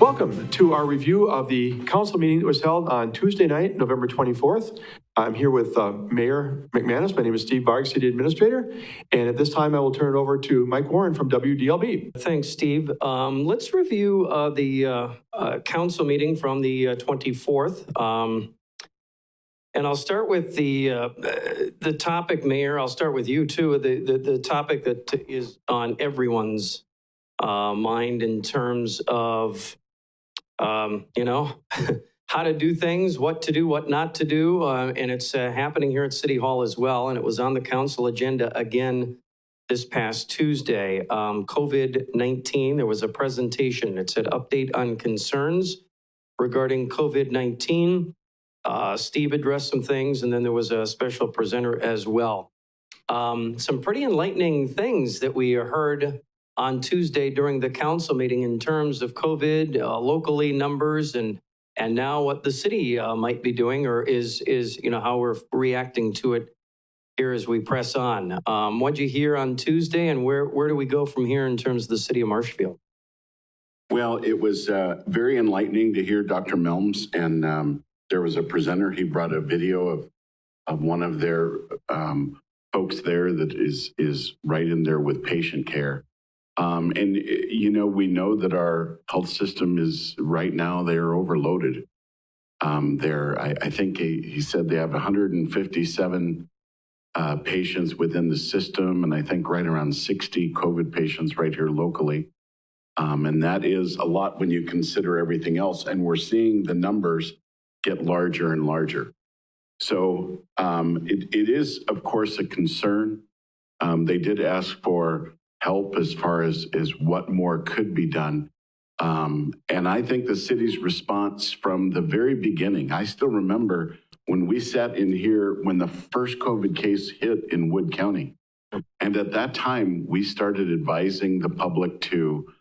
Welcome to our review of the council meeting that was held on Tuesday night, November 24th. I'm here with Mayor McManus. My name is Steve Barg, City Administrator. And at this time, I will turn it over to Mike Warren from WDLB. Thanks, Steve. Let's review the council meeting from the 24th. And I'll start with the topic, Mayor. I'll start with you, too. The topic that is on everyone's mind in terms of how to do things, what to do, what not to do. And it's happening here at City Hall as well. And it was on the council agenda again this past Tuesday. COVID-19, there was a presentation. It said update on concerns regarding COVID-19. Steve addressed some things, and then there was a special presenter as well. Some pretty enlightening things that we heard on Tuesday during the council meeting in terms of COVID, locally numbers, and now what the city might be doing, or is how we're reacting to it here as we press on. What'd you hear on Tuesday, and where do we go from here in terms of the city of Marshfield? Well, it was very enlightening to hear Dr. Melms, and there was a presenter. He brought a video of one of their folks there that is right in there with patient care. We know that our health system is right now, they are overloaded. I think he said they have 157 patients within the system, and I think right around 60 COVID patients right here locally. And that is a lot when you consider everything else. And we're seeing the numbers get larger and larger. So it is, of course, a concern. They did ask for help as far as what more could be done. And I think the city's response from the very beginning, I still remember when we sat in here when the first COVID case hit in Wood County. And at that time, we started advising the public to,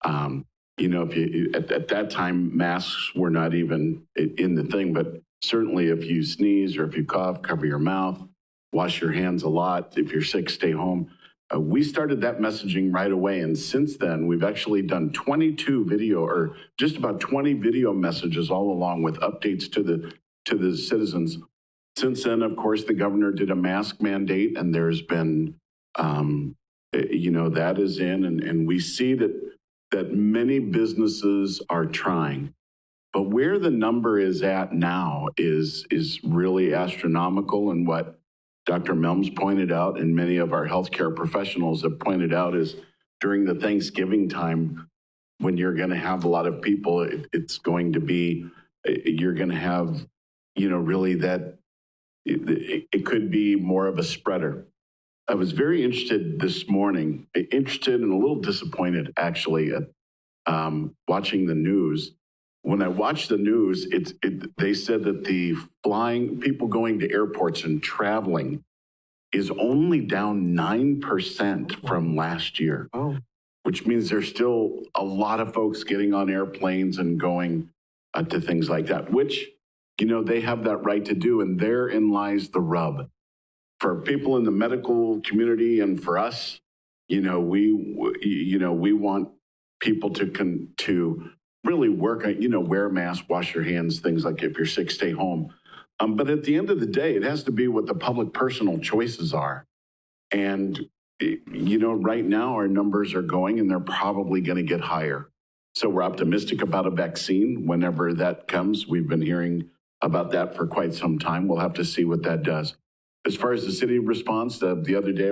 at that time, masks were not even in the thing, but certainly if you sneeze or if you cough, cover your mouth, wash your hands a lot. If you're sick, stay home. We started that messaging right away. And since then, we've actually done 22 video, or just about 20 video messages all along with updates to the citizens. Since then, of course, the governor did a mask mandate, and there's been, that is in, and we see that many businesses are trying. But where the number is at now is really astronomical, and what Dr. Melms pointed out, and many of our healthcare professionals have pointed out, is during the Thanksgiving time, when you're going to have a lot of people, it's going to be, you're going to have, really that it could be more of a spreader. I was very interested this morning, interested and a little disappointed actually at watching the news. When I watched the news, they said that the people going to airports and traveling is only down 9% from last year, which means there's still a lot of folks getting on airplanes and going to things like that, which, they have that right to do. And therein lies the rub. For people in the medical community and for us, we want people to really work on, wear a mask, wash your hands, things like if you're sick, stay home. But at the end of the day, it has to be what the public personal choices are. And, right now our numbers are going and they're probably going to get higher. So we're optimistic about a vaccine whenever that comes. We've been hearing about that for quite some time. We'll have to see what that does. As far as the city response, the other day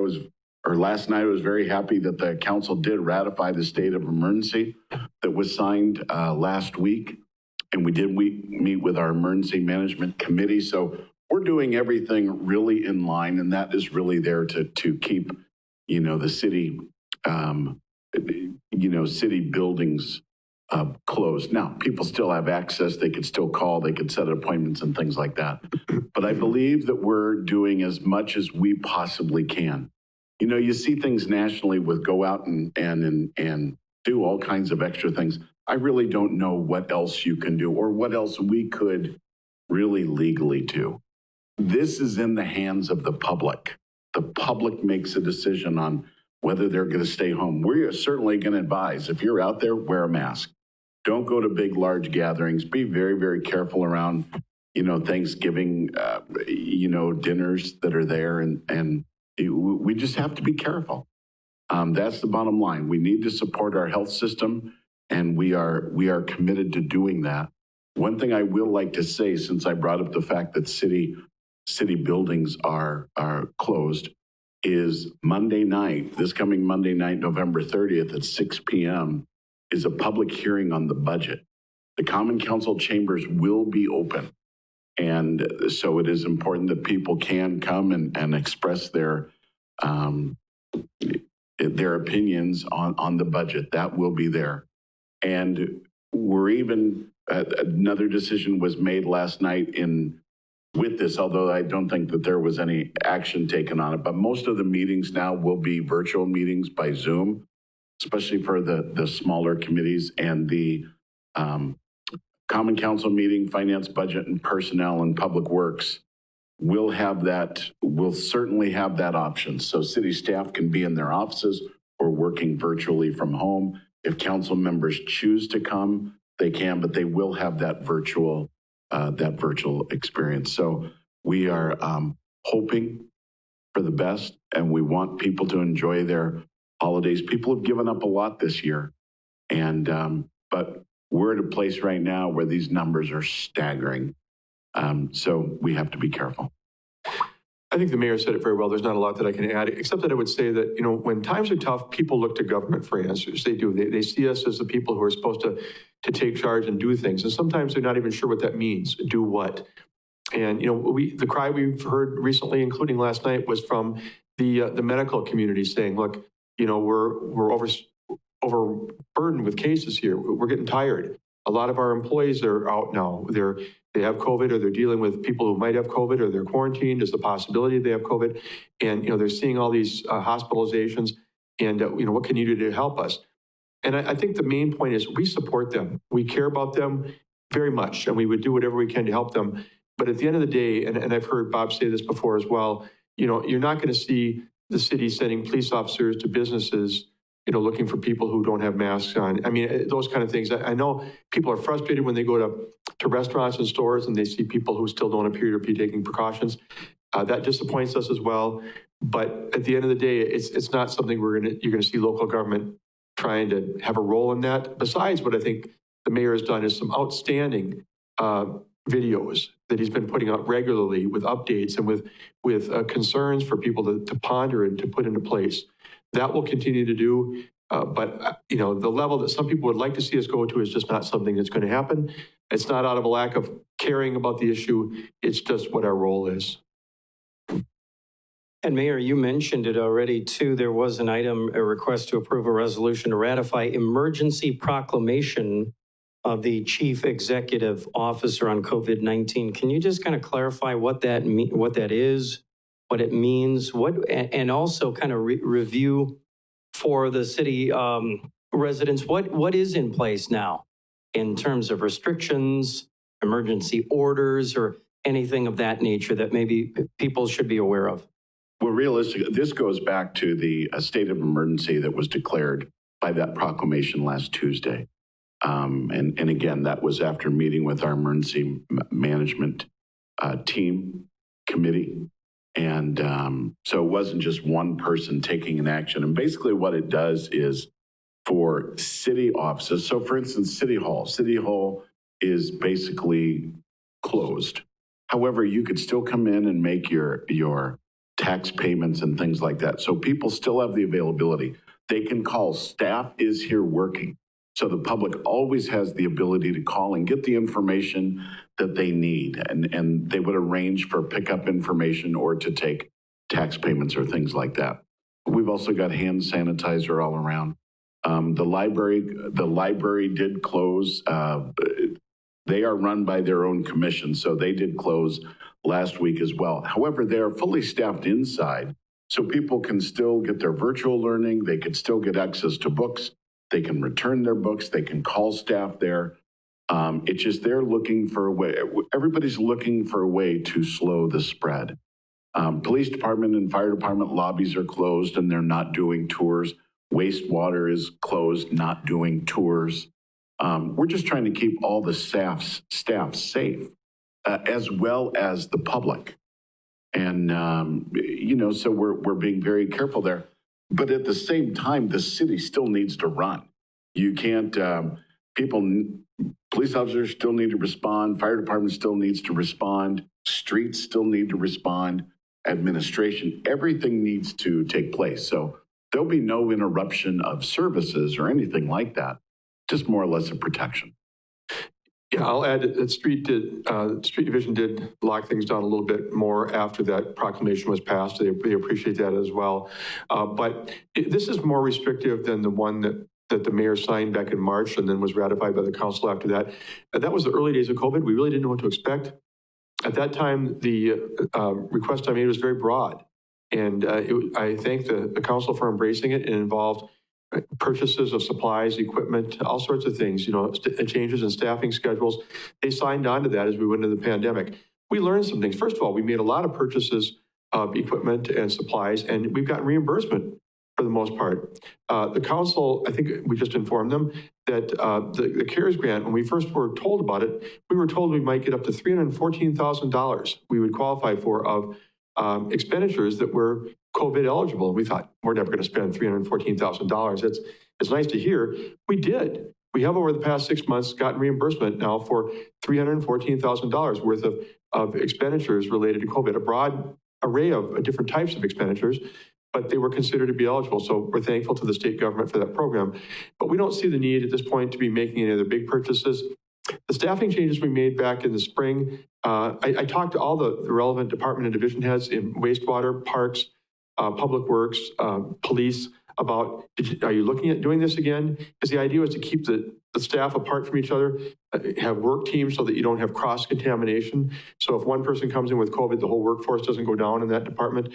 last night, I was very happy that the council did ratify the state of emergency that was signed last week. And we did meet with our emergency management committee. So we're doing everything really in line. And that is really there to keep, the city, city buildings closed. Now, people still have access. They could still call. They could set appointments and things like that. But I believe that we're doing as much as we possibly can. You see things nationally with go out and do all kinds of extra things. I really don't know what else you can do or what else we could really legally do. This is in the hands of the public. The public makes a decision on whether they're going to stay home. We're certainly going to advise, if you're out there, wear a mask. Don't go to big, large gatherings. Be very, very careful around, Thanksgiving, dinners that are there. And we just have to be careful. That's the bottom line. We need to support our health system, and we are committed to doing that. One thing I will like to say, since I brought up the fact that city buildings are closed, is Monday night, this coming Monday night, November 30th at 6 p.m., is a public hearing on the budget. The Common Council chambers will be open. And so it is important that people can come and express their opinions on the budget. That will be there. And we're even, another decision was made last night with this, although I don't think that there was any action taken on it, but most of the meetings now will be virtual meetings by Zoom, especially for the smaller committees, and the Common Council meeting, Finance, Budget, and Personnel, and Public Works will certainly have that option. So city staff can be in their offices or working virtually from home. If council members choose to come, they can, but they will have that virtual experience. So we are hoping for the best, and we want people to enjoy their holidays. People have given up a lot this year, but we're at a place right now where these numbers are staggering. So we have to be careful. I think the mayor said it very well. There's not a lot that I can add, except that I would say that, when times are tough, people look to government for answers. They do. They see us as the people who are supposed to take charge and do things. And sometimes they're not even sure what that means. Do what? And, the cry we've heard recently, including last night, was from the medical community saying, look, we're overburdened with cases here. We're getting tired. A lot of our employees are out now. They have COVID, or they're dealing with people who might have COVID, or they're quarantined. There's the possibility they have COVID. And, they're seeing all these hospitalizations. And, what can you do to help us? And I think the main point is we support them. We care about them very much, and we would do whatever we can to help them. But at the end of the day, and I've heard Bob say this before as well, you're not going to see the city sending police officers to businesses, looking for people who don't have masks on. I mean, those kind of things. I know people are frustrated when they go to restaurants and stores and they see people who still don't appear to be taking precautions. That disappoints us as well. But at the end of the day, it's not something you're going to see local government trying to have a role in that. Besides, what I think the mayor has done is some outstanding videos that he's been putting out regularly with updates and with concerns for people to ponder and to put into place. That will continue to do, but the level that some people would like to see us go to is just not something that's going to happen. It's not out of a lack of caring about the issue. It's just what our role is. And Mayor, you mentioned it already too. There was an item, a request to approve a resolution to ratify emergency proclamation of the Chief Executive Officer on COVID-19. Can you just kind of clarify what that is, what it means, and also kind of review for the city residents, what is in place now in terms of restrictions, emergency orders, or anything of that nature that maybe people should be aware of? Well, realistically, this goes back to the state of emergency that was declared by that proclamation last Tuesday. And again, that was after meeting with our emergency management committee. And so it wasn't just one person taking an action. And basically what it does is for city offices. So for instance, City Hall is basically closed. However, you could still come in and make your tax payments and things like that. So people still have the availability. They can call, staff is here working. So the public always has the ability to call and get the information that they need. And they would arrange for pickup information or to take tax payments or things like that. We've also got hand sanitizer all around. The library did close. They are run by their own commission, so they did close last week as well. However, they are fully staffed inside, so people can still get their virtual learning. They can still get access to books. They can return their books. They can call staff there. It's just they're looking for a way. Everybody's looking for a way to slow the spread. Police department and fire department lobbies are closed and they're not doing tours. Wastewater is closed, not doing tours. We're just trying to keep all the staff safe, as well as the public. And, so we're being very careful there. But at the same time, the city still needs to run. You can't, police officers still need to respond, fire department still needs to respond, streets still need to respond, administration, everything needs to take place. So there'll be no interruption of services or anything like that, just more or less a protection. Yeah, I'll add that Street Division did lock things down a little bit more after that proclamation was passed. They appreciate that as well. But this is more restrictive than the one that the mayor signed back in March and then was ratified by the council after that. That was the early days of COVID. We really didn't know what to expect. At that time, the request I made was very broad. And I thank the council for embracing it. It involved purchases of supplies, equipment, all sorts of things, changes in staffing schedules. They signed on to that as we went into the pandemic. We learned some things. First of all, we made a lot of purchases of equipment and supplies, and we've gotten reimbursement for the most part. The council, I think we just informed them that the CARES grant, when we first were told about it, we were told we might get up to $314,000 we would qualify for of expenditures that were COVID eligible. We thought, we're never going to spend $314,000. It's nice to hear. We did. We have over the past 6 months gotten reimbursement now for $314,000 worth of expenditures related to COVID, a broad array of different types of expenditures, but they were considered to be eligible. So we're thankful to the state government for that program. But we don't see the need at this point to be making any other big purchases. The staffing changes we made back in the spring, I talked to all the relevant department and division heads in wastewater, parks, public works, police, about, are you looking at doing this again? Because the idea was to keep the staff apart from each other, have work teams so that you don't have cross-contamination. So if one person comes in with COVID, the whole workforce doesn't go down in that department.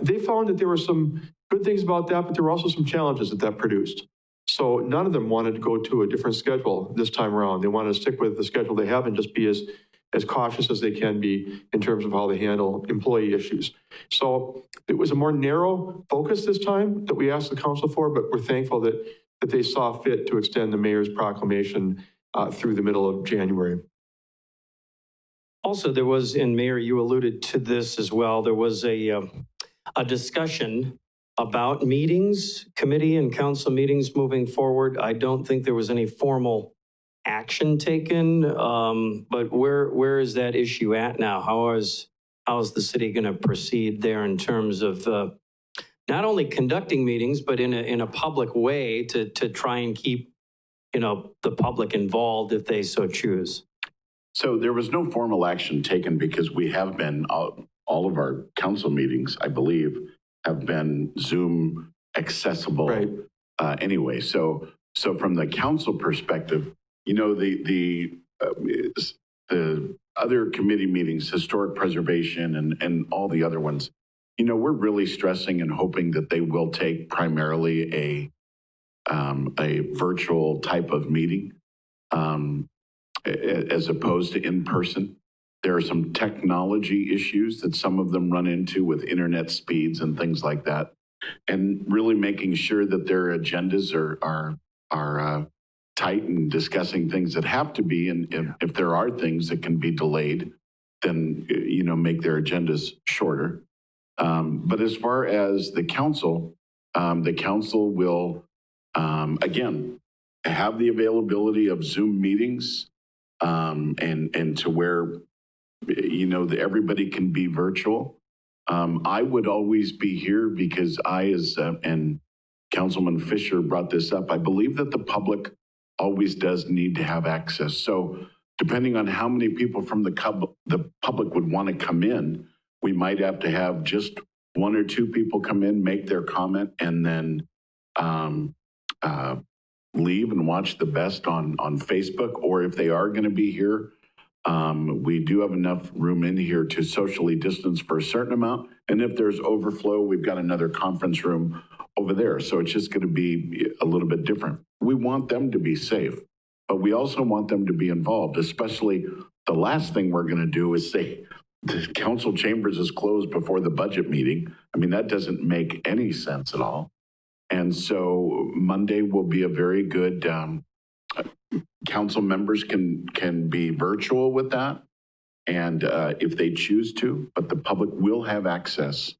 They found that there were some good things about that, but there were also some challenges that produced. So none of them wanted to go to a different schedule this time around. They wanted to stick with the schedule they have and just be as cautious as they can be in terms of how they handle employee issues. So it was a more narrow focus this time that we asked the council for, but we're thankful that they saw fit to extend the mayor's proclamation through the middle of January. Also, there was, and Mayor, you alluded to this as well, there was a discussion about meetings, committee and council meetings moving forward. I don't think there was any formal action taken, but where is that issue at now? How is the city going to proceed there in terms of not only conducting meetings, but in a public way to try and keep the public involved if they so choose? So there was no formal action taken because we have been, all of our council meetings, I believe, have been Zoom accessible right. Anyway. So from the council perspective, the other committee meetings, historic preservation and all the other ones, we're really stressing and hoping that they will take primarily a virtual type of meeting as opposed to in person. There are some technology issues that some of them run into with internet speeds and things like that, and really making sure that their agendas are tight and discussing things that have to be, and if there are things that can be delayed, then make their agendas shorter. But as far as the council will again have the availability of Zoom meetings, and to where everybody can be virtual. I would always be here because and Councilman Fisher brought this up, I believe that the public always does need to have access. So depending on how many people from the public would want to come in, we might have to have just one or two people come in, make their comment, and then leave and watch the best on Facebook. Or if they are going to be here, we do have enough room in here to socially distance for a certain amount. And if there's overflow, we've got another conference room over there. So it's just going to be a little bit different. We want them to be safe, but we also want them to be involved, especially the last thing we're going to do is say the council chambers is closed before the budget meeting. I mean, that doesn't make any sense at all. And so Monday will be a very good council members can be virtual with that, and if they choose to, but the public will have access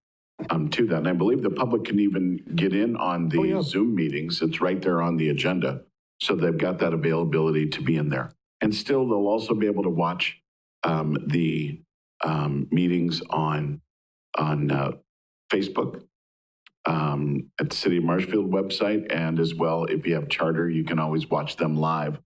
to that. And I believe the public can even get in on the Zoom meetings. It's right there on the agenda. So they've got that availability to be in there. And still, they'll also be able to watch the meetings on Facebook, at the City of Marshfield website, and as well, if you have charter, you can always watch them live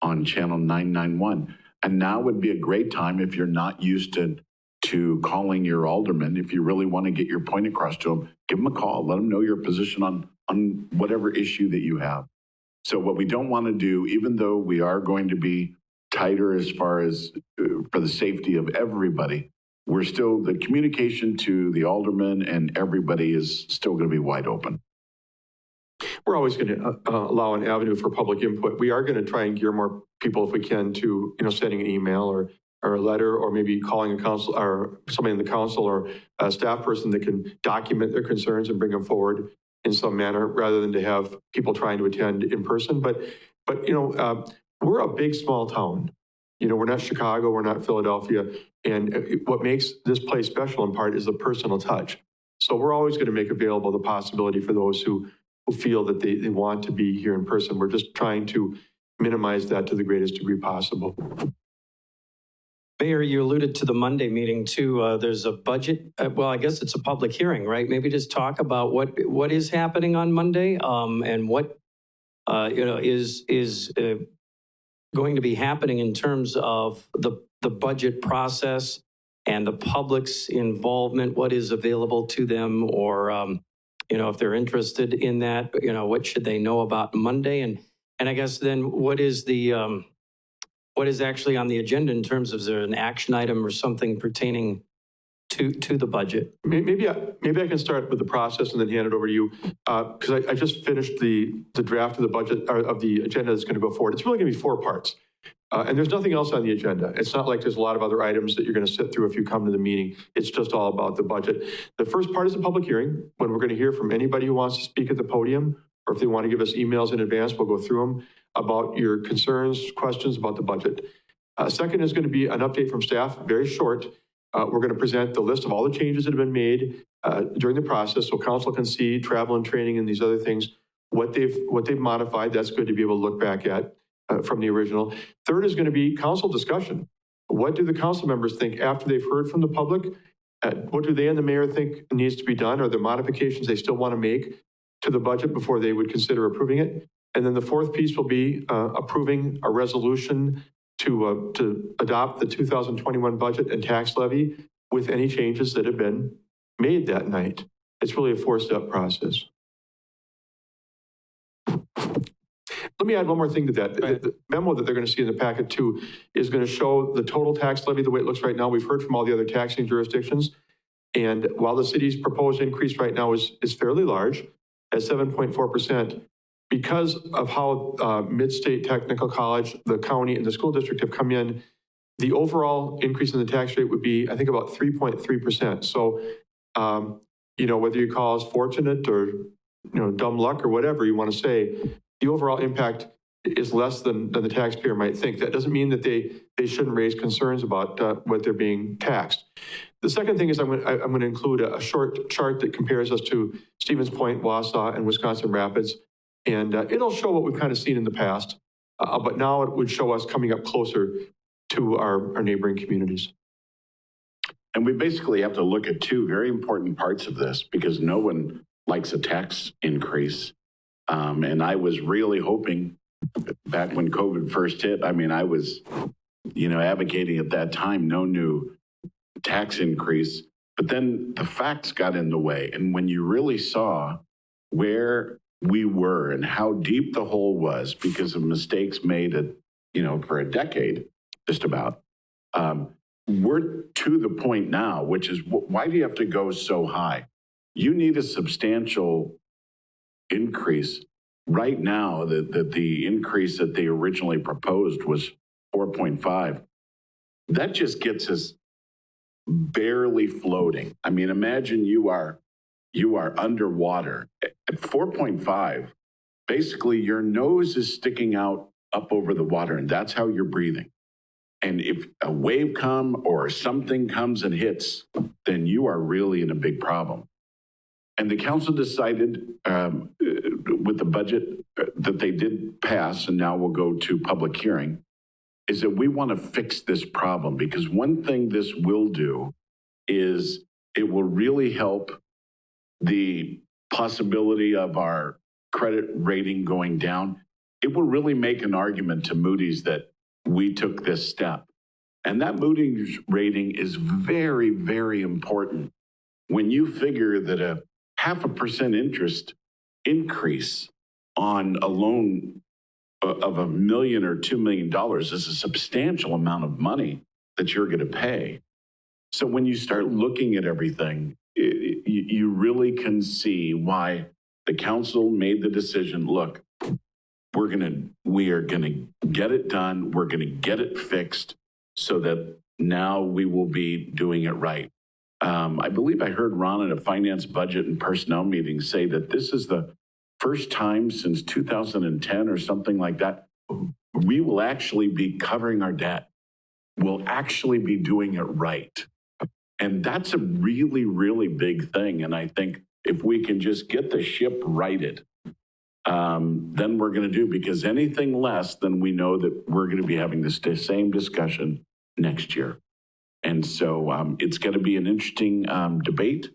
on channel 991. And now would be a great time if you're not used to calling your alderman. If you really want to get your point across to them, give them a call. Let them know your position on whatever issue that you have. So what we don't want to do, even though we are going to be tighter as far as for the safety of everybody, we're still, the communication to the alderman and everybody is still going to be wide open. We're always going to allow an avenue for public input. We are going to try and gear more people if we can to, sending an email or a letter, or maybe calling a council or somebody in the council or a staff person that can document their concerns and bring them forward in some manner, rather than to have people trying to attend in person. But we're a big, small town. We're not Chicago, we're not Philadelphia. And what makes this place special in part is the personal touch. So we're always going to make available the possibility for those who feel that they want to be here in person. We're just trying to minimize that to the greatest degree possible. Mayor, you alluded to the Monday meeting too. There's a budget. Well, I guess it's a public hearing, right? Maybe just talk about what is happening on Monday, and what is going to be happening in terms of the budget process and the public's involvement. What is available to them, or if they're interested in that, what should they know about Monday, and I guess then what is the what is actually on the agenda in terms of, is there an action item or something pertaining to the budget? Maybe I can start with the process and then hand it over to you, because I just finished the draft of the budget, or of the agenda that's going to go forward. It's really going to be 4 parts. And there's nothing else on the agenda. It's not like there's a lot of other items that you're going to sit through if you come to the meeting. It's just all about the budget. The first part is a public hearing, when we're going to hear from anybody who wants to speak at the podium, or if they want to give us emails in advance, we'll go through them about your concerns, questions about the budget. Second is going to be an update from staff, very short. We're going to present the list of all the changes that have been made during the process, so council can see travel and training and these other things, what they've modified. That's good to be able to look back at from the original. Third is going to be council discussion. What do the council members think after they've heard from the public? What do they and the mayor think needs to be done? Are there modifications they still want to make to the budget before they would consider approving it? And then the fourth piece will be approving a resolution to adopt the 2021 budget and tax levy with any changes that have been made that night. It's really a 4-step process. Let me add one more thing to that. The memo that they're going to see in the packet too is going to show the total tax levy the way it looks right now. We've heard from all the other taxing jurisdictions. And while the city's proposed increase right now is fairly large at 7.4%, because of how Mid-State Technical College, the county, and the school district have come in, the overall increase in the tax rate would be, I think, about 3.3%. So, whether you call us fortunate or, dumb luck or whatever you want to say, the overall impact is less than the taxpayer might think. That doesn't mean that they shouldn't raise concerns about what they're being taxed. The second thing is I'm going to include a short chart that compares us to Stevens Point, Wausau, and Wisconsin Rapids. And it'll show what we've kind of seen in the past, but now it would show us coming up closer to our neighboring communities. And we basically have to look at 2 very important parts of this, because no one likes a tax increase. And I was really hoping, back when COVID first hit, I was, advocating at that time, no new tax increase. But then the facts got in the way. And when you really saw where we were and how deep the hole was because of mistakes made for a decade, just about, we're to the point now, which is, why do you have to go so high? You need a substantial increase. Right now, the increase that they originally proposed was 4.5. That just gets us barely floating. Imagine you are underwater at 4.5. Basically, your nose is sticking out up over the water, and that's how you're breathing. And if a wave comes or something comes and hits, then you are really in a big problem. And the council decided with the budget that they did pass, and now we'll go to public hearing, is that we want to fix this problem, because one thing this will do is it will really help the possibility of our credit rating going down. It will really make an argument to Moody's that we took this step. And that Moody's rating is very, very important when you figure that a 0.5% interest increase on a loan of $1 million or $2 million is a substantial amount of money that you're going to pay. So when you start looking at everything, you really can see why the council made the decision, look, we are going to get it done. We're going to get it fixed so that now we will be doing it right. I believe I heard Ron at a finance, budget, and personnel meeting say that this is the first time since 2010 or something like that, we will actually be covering our debt. We'll actually be doing it right. And that's a really, really big thing. And I think if we can just get the ship righted, then we're going to do, because anything less, then we know that we're going to be having this same discussion next year. And so it's going to be an interesting debate.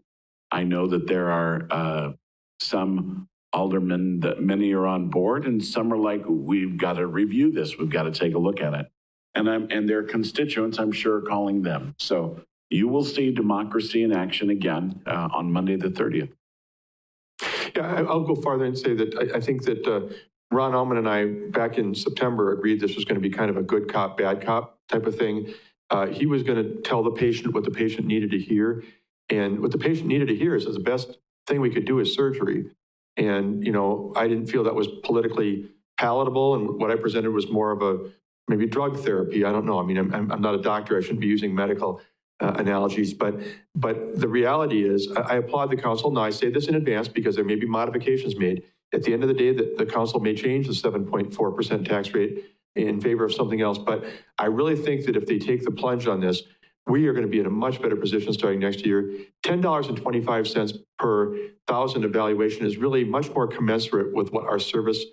I know that there are some aldermen that many are on board, and some are like, we've got to review this. We've got to take a look at it. And their constituents, I'm sure, are calling them. So you will see democracy in action again on Monday the 30th. Yeah, I'll go farther and say that I think that Ron Ullman and I, back in September, agreed this was going to be kind of a good cop, bad cop type of thing. He was going to tell the patient what the patient needed to hear. And what the patient needed to hear is that the best thing we could do is surgery. And, I didn't feel that was politically palatable. And what I presented was more of a maybe drug therapy. I don't know. I mean, I'm not a doctor. I shouldn't be using medical analogies. But the reality is, I applaud the council. Now, I say this in advance because there may be modifications made. At the end of the day, the council may change the 7.4% tax rate in favor of something else. But I really think that if they take the plunge on this, we are going to be in a much better position starting next year. $10.25 per 1,000 evaluation is really much more commensurate with what our service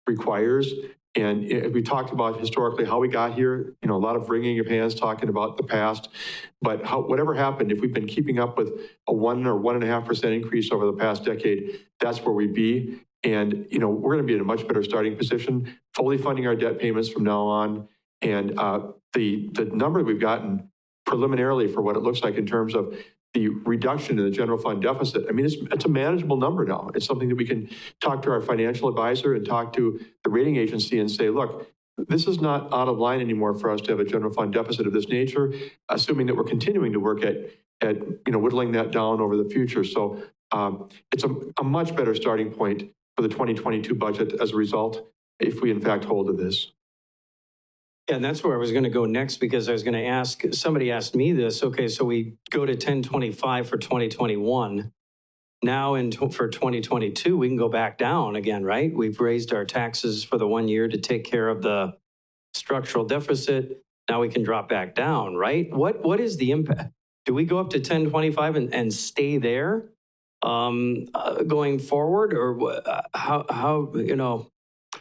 requires. And we talked about historically how we got here, a lot of wringing of hands talking about the past. But whatever happened, if we've been keeping up with a 1 or 1.5% increase over the past decade, that's where we'd be. And, we're going to be in a much better starting position, fully funding our debt payments from now on. And the number that we've gotten preliminarily for what it looks like in terms of the reduction in the general fund deficit, I mean, it's a manageable number now. It's something that we can talk to our financial advisor and talk to the rating agency and say, look, this is not out of line anymore for us to have a general fund deficit of this nature, assuming that we're continuing to work at whittling that down over the future. So it's a much better starting point for the 2022 budget as a result, if we in fact hold to this. Yeah, and that's where I was going to go next, because I was going to ask, somebody asked me this, okay, so we go to 1025 for 2021. Now for 2022, we can go back down again, right? We've raised our taxes for the 1 year to take care of the structural deficit. Now we can drop back down, right? What is the impact? Do we go up to 1025 and stay there going forward? Or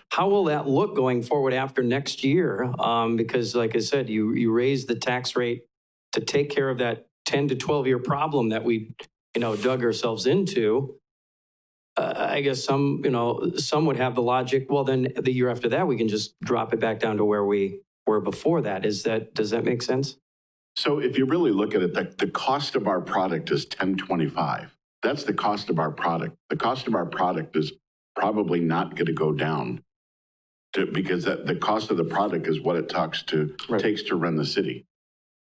how will that look going forward after next year? Because like I said, you raise the tax rate to take care of that 10 to 12 year problem that we, dug ourselves into. I guess some would have the logic, well, then the year after that, we can just drop it back down to where we were before that. Does that make sense? So if you really look at it, the cost of our product is 1025. That's the cost of our product. The cost of our product is probably not going to go down because the cost of the product is what it takes to run the city.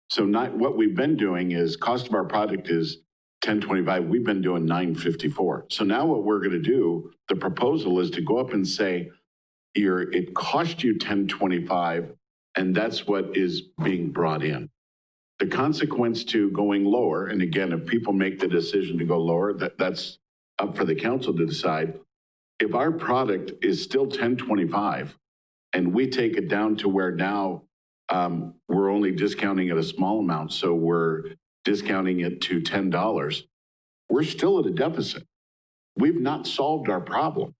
So what we've been doing is cost of our product is 1025. We've been doing 954. So now what we're going to do, the proposal is to go up and say, it cost you 1025, and that's what is being brought in. The consequence to going lower, and again, if people make the decision to go lower, that's up for the council to decide. If our product is still 1025 and we take it down to where now we're only discounting at a small amount, so we're discounting it to $10, we're still at a deficit. We've not solved our problem.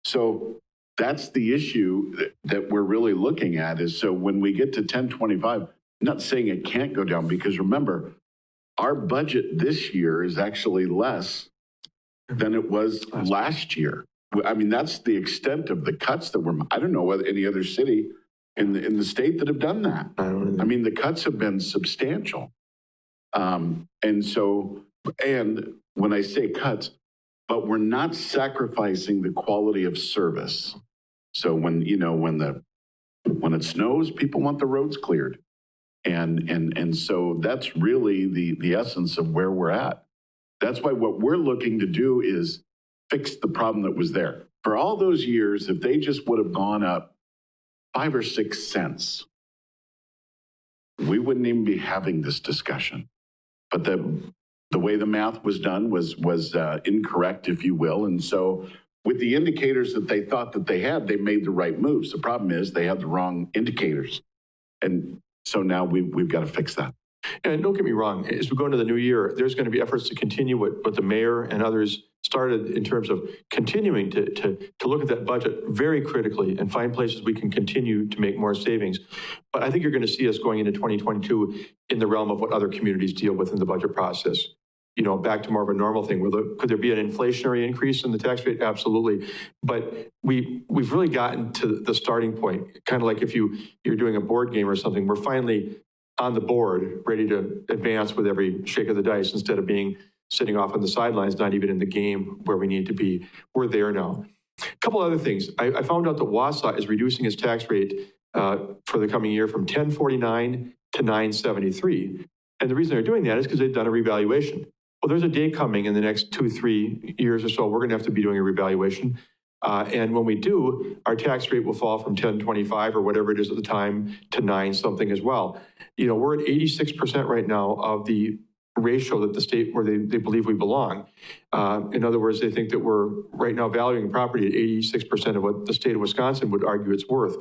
So that's the issue that we're really looking at is, so when we get to 1025, I'm not saying it can't go down, because remember, our budget this year is actually less than it was last year. I mean, that's the extent of the cuts that I don't know whether any other city in the state that have done that. I mean, the cuts have been substantial. And when I say cuts, but we're not sacrificing the quality of service. So when it snows, people want the roads cleared. And so that's really the essence of where we're at. That's why what we're looking to do is fix the problem that was there. For all those years, if they just would have gone up 5 or 6 cents, we wouldn't even be having this discussion. But the way the math was done was incorrect, if you will. And so with the indicators that they thought that they had, they made the right moves. The problem is they had the wrong indicators. And so now we've got to fix that. And don't get me wrong, as we go into the new year, there's going to be efforts to continue what the mayor and others started in terms of continuing to look at that budget very critically and find places we can continue to make more savings. But I think you're going to see us going into 2022 in the realm of what other communities deal with in the budget process. You know, back to more of a normal thing. Could there be an inflationary increase in the tax rate? Absolutely. But we've really gotten to the starting point, kind of like if you're doing a board game or something, we're finally on the board, ready to advance with every shake of the dice instead of sitting off on the sidelines, not even in the game where we need to be. We're there now. A couple other things. I found out that Wausau is reducing its tax rate for the coming year from 1049 to 973. And the reason they're doing that is because they've done a revaluation. Well, there's a day coming in the next 2-3 years or so, we're going to have to be doing a revaluation. And when we do, our tax rate will fall from 1025 or whatever it is at the time to 9 something as well. You know, we're at 86% right now of the ratio that the state where they believe we belong. In other words, they think that we're right now valuing property at 86% of what the state of Wisconsin would argue it's worth.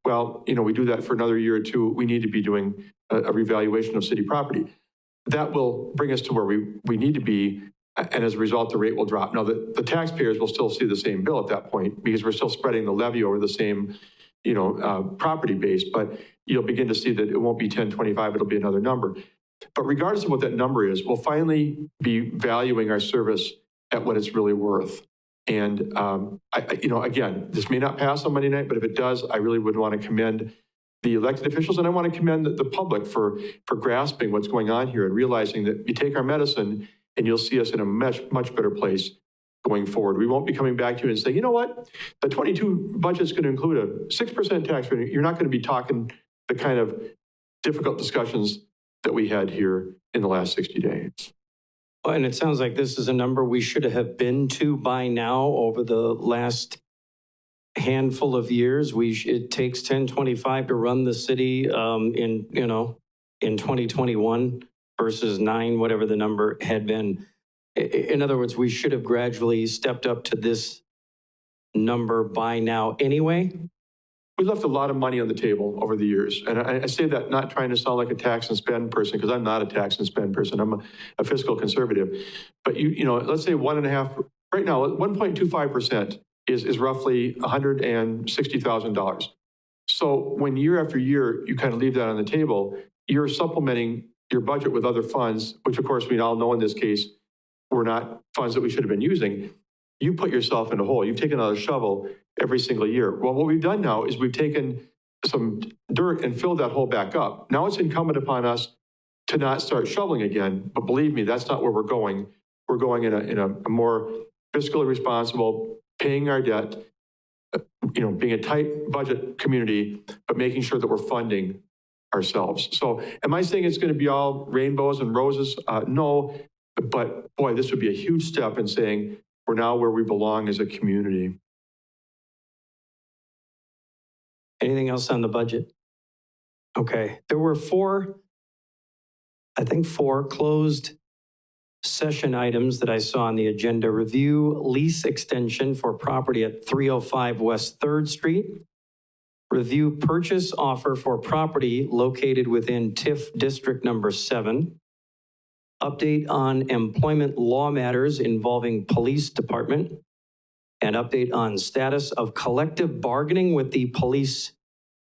Well, you know, we do that for another year or two, we need to be doing a revaluation of city property. That will bring us to where we need to be. And as a result, the rate will drop. Now, the taxpayers will still see the same bill at that point because we're still spreading the levy over the same, property base. But you'll begin to see that it won't be 1025, it'll be another number. But regardless of what that number is, we'll finally be valuing our service at what it's really worth. And, again, this may not pass on Monday night, but if it does, I really would want to commend the elected officials, and I want to commend the public for grasping what's going on here and realizing that you take our medicine and you'll see us in a much better place going forward. We won't be coming back to you and saying, you know what, the 22 budget is going to include a 6% tax rate. You're not going to be talking the kind of difficult discussions that we had here in the last 60 days. Well, and it sounds like this is a number we should have been to by now over the last handful of years. It takes 1025 to run the city in 2021 versus 9, whatever the number had been. In other words, we should have gradually stepped up to this number by now anyway. We left a lot of money on the table over the years. And I say that not trying to sound like a tax and spend person, because I'm not a tax and spend person. I'm a fiscal conservative. But let's say 1.5, right now, 1.25% is roughly $160,000. So when year after year, you kind of leave that on the table, you're supplementing your budget with other funds, which of course we all know in this case, were not funds that we should have been using. You put yourself in a hole. You've taken another shovel every single year. Well, what we've done now is we've taken some dirt and filled that hole back up. Now it's incumbent upon us to not start shoveling again. But believe me, that's not where we're going. We're going in a more fiscally responsible, paying our debt, being a tight budget community, but making sure that we're funding ourselves. So am I saying it's going to be all rainbows and roses? No, but boy, this would be a huge step in saying we're now where we belong as a community. Anything else on the budget? Okay, there were four closed session items that I saw on the agenda. Review lease extension for property at 305 West 3rd Street. review purchase offer for property located within TIF District Number 7, update on employment law matters involving police department, and update on status of collective bargaining with the police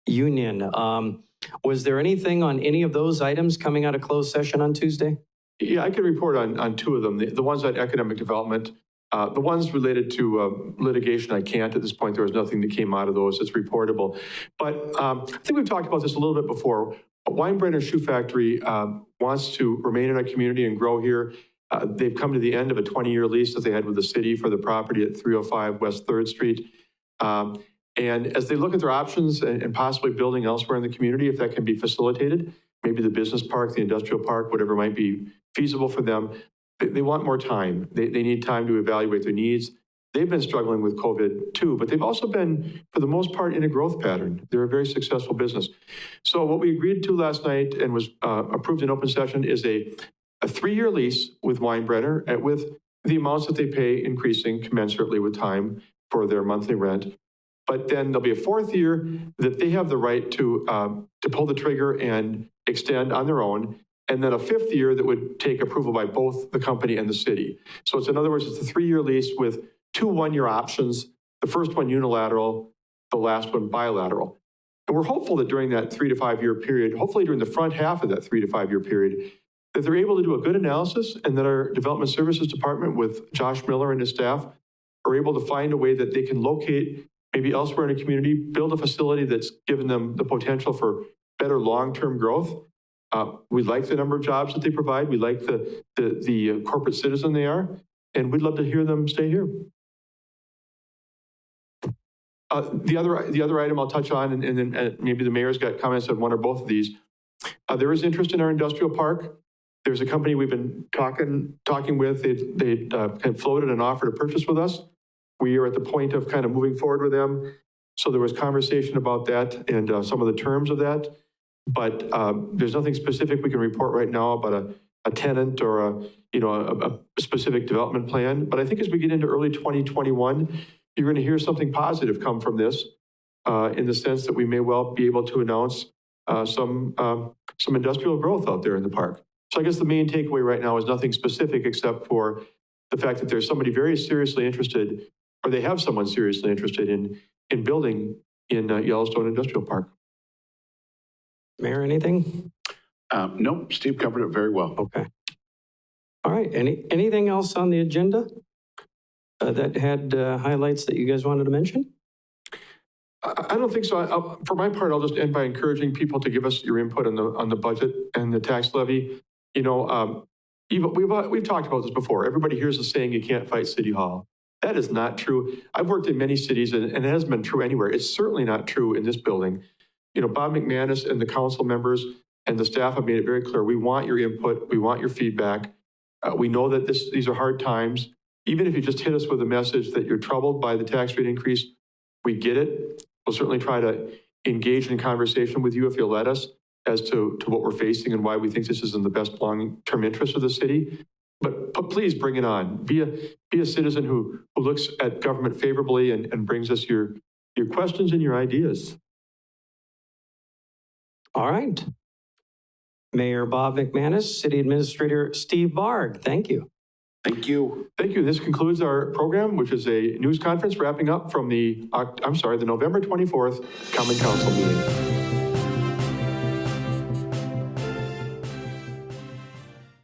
union. Was there anything on any of those items coming out of closed session on Tuesday? Yeah, I can report on two of them. The ones on economic development, the ones related to litigation, I can't at this point. There was nothing that came out of those that's reportable. But I think we've talked about this a little bit before. Weinbrenner Shoe Factory wants to remain in our community and grow here. They've come to the end of a 20-year lease that they had with the city for the property at 305 West 3rd Street. And as they look at their options and possibly building elsewhere in the community, if that can be facilitated, maybe the business park, the industrial park, whatever might be feasible for them, they want more time. They need time to evaluate their needs. They've been struggling with COVID too, but they've also been, for the most part, in a growth pattern. They're a very successful business. So what we agreed to last night and was approved in open session is a 3-year lease with Weinbrenner with the amounts that they pay increasing commensurately with time for their monthly rent. But then there'll be a 4th year that they have the right to pull the trigger and extend on their own. And then a 5th year that would take approval by both the company and the city. So it's, in other words, it's a 3-year lease with 2 1-year options, the first one unilateral, the last one bilateral. And we're hopeful that during that 3 to 5 year period, hopefully during the front half of that 3 to 5 year period, that they're able to do a good analysis and that our development services department with Josh Miller and his staff are able to find a way that they can locate maybe elsewhere in a community, build a facility that's given them the potential for better long-term growth. We like the number of jobs that they provide. We like the corporate citizen they are, and we'd love to hear them stay here. The other item I'll touch on, and then maybe the mayor's got comments on one or both of these. There is interest in our industrial park. There's a company we've been talking with. They had floated an offer to purchase with us. We are at the point of kind of moving forward with them. So there was conversation about that and some of the terms of that. But there's nothing specific we can report right now about a tenant or a specific development plan. But I think as we get into early 2021, you're going to hear something positive come from this in the sense that we may well be able to announce some industrial growth out there in the park. So I guess the main takeaway right now is nothing specific except for the fact that there's somebody very seriously interested, or they have someone seriously interested in building in Yellowstone Industrial Park. Mayor, anything? Nope, Steve covered it very well. Okay. All right. Anything else on the agenda that had highlights that you guys wanted to mention? I don't think so. For my part, I'll just end by encouraging people to give us your input on the budget and the tax levy. You know, we've talked about this before. Everybody hears the saying, "You can't fight City Hall." That is not true. I've worked in many cities, and it hasn't been true anywhere. It's certainly not true in this building. You know, Bob McManus and the council members and the staff have made it very clear. We want your input. We want your feedback. We know that these are hard times. Even if you just hit us with a message that you're troubled by the tax rate increase, we get it. We'll certainly try to engage in conversation with you if you'll let us as to what we're facing and why we think this is in the best long-term interest of the city. But please bring it on. Be a citizen who looks at government favorably and brings us your questions and your ideas. All right. Mayor Bob McManus, City Administrator Steve Barg, thank you. Thank you. Thank you. This concludes our program, which is a news conference wrapping up from the November 24th Common Council meeting.